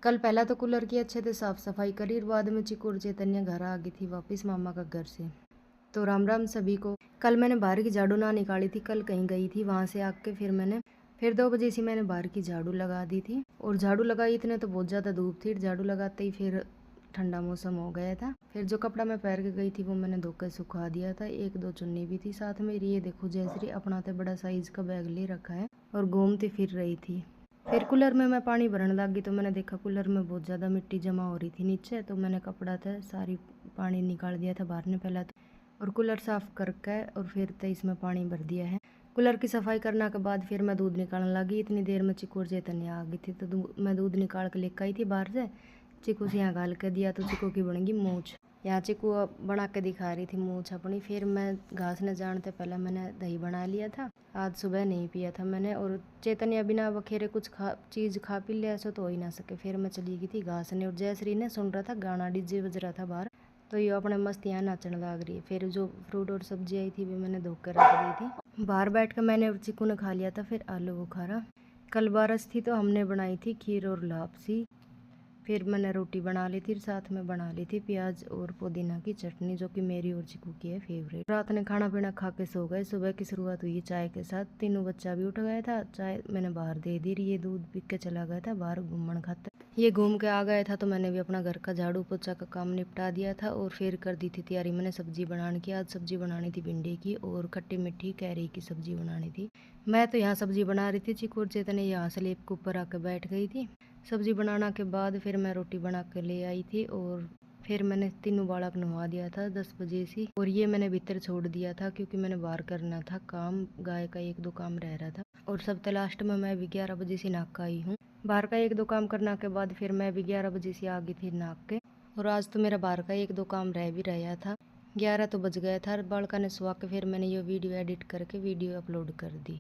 कल पहला तो कूलर की अच्छे से साफ सफाई करी, बाद में चिकू और चैतन्य घर आ गई थी वापस मामा का घर से। तो राम राम सभी को। कल मैंने बाहर की झाड़ू ना निकाली थी, कल कहीं गई थी, वहाँ से आके फिर 2 बजे से मैंने बाहर की झाड़ू लगा दी थी। और झाड़ू लगाई इतने तो बहुत ज़्यादा धूप थी, झाड़ू लगाते ही फिर ठंडा मौसम हो गया था। फिर जो कपड़ा मैं पहन के गई थी वो मैंने धोकर सुखा दिया था। 1-2 चुन्नी भी थी साथ में। ये देखो जयश्री अपना तो बड़ा साइज का बैग ले रखा है और घूमती फिर रही थी। फिर कूलर में मैं पानी भरने लगी तो मैंने देखा कूलर में बहुत ज़्यादा मिट्टी जमा हो रही थी नीचे, तो मैंने कपड़ा था सारी पानी निकाल दिया था बाहर ने पहला तो, और कूलर साफ़ करके और फिर तो इसमें पानी भर दिया है। कूलर की सफाई करने के बाद फिर मैं दूध निकालने लगी। इतनी देर में चिकू और चैतन्य आ गई थी, तो मैं दूध निकाल के लेकर आई थी बाहर से। चिकू से यहाँ गाल कर दिया तो चिकू की बनेगी मूछ। यहाँ चिकू बना के दिखा रही थी मूछ अपनी। फिर मैं घास न जानते पहले मैंने दही बना लिया था, आज सुबह नहीं पिया था मैंने। और चैतन्य बिना बखेरे कुछ चीज़ खा पी लिया, ऐसा तो हो ही ना सके। फिर मैं चली गई थी घास ने, और जयश्री ने सुन रहा था गाना, डीजे बज रहा था बाहर, तो ये अपने मस्त यहाँ नाचने लग रही है। फिर जो फ्रूट और सब्जी आई थी वो मैंने धोकर रख दी थी। बाहर बैठ कर मैंने और चिकू ने खा लिया था। फिर आलू बुखारा। कल बारिश थी तो हमने बनाई थी खीर और लापसी। फिर मैंने रोटी बना ली थी, साथ में बना ली थी प्याज और पुदीना की चटनी, जो कि मेरी और चिकू की है फेवरेट। रात ने खाना पीना खा के सो गए। सुबह की शुरुआत हुई चाय के साथ। तीनों बच्चा भी उठ गया था, चाय मैंने बाहर दे दी। ये दूध पी के चला गया था बाहर घूमने खाते। ये घूम के आ गया था तो मैंने भी अपना घर का झाड़ू पोछा का काम निपटा दिया था और फिर कर दी थी तैयारी मैंने सब्जी बनाने की। आज सब्जी बनानी थी भिंडी की और खट्टी मीठी कैरी की सब्जी बनानी थी। मैं तो यहाँ सब्जी बना रही थी, चिकू और चेतन यहाँ स्लेब के ऊपर आकर बैठ गई थी। सब्जी बनाने के बाद फिर मैं रोटी बना कर ले आई थी, और फिर मैंने तीनों बालक नहवा दिया था 10 बजे से। और ये मैंने भीतर छोड़ दिया था क्योंकि मैंने बाहर करना था काम, गाय का 1-2 काम रह रहा था। और सबसे लास्ट में मैं भी 11 बजे से नाक आई हूँ। बाहर का 1-2 काम करने के बाद फिर मैं भी 11 बजे से आ गई थी नाक के। और आज तो मेरा बाहर का 1-2 काम रह भी रहा था। 11 तो बज गया था। बालका ने सुहा के फिर मैंने ये वीडियो एडिट करके वीडियो अपलोड कर दी।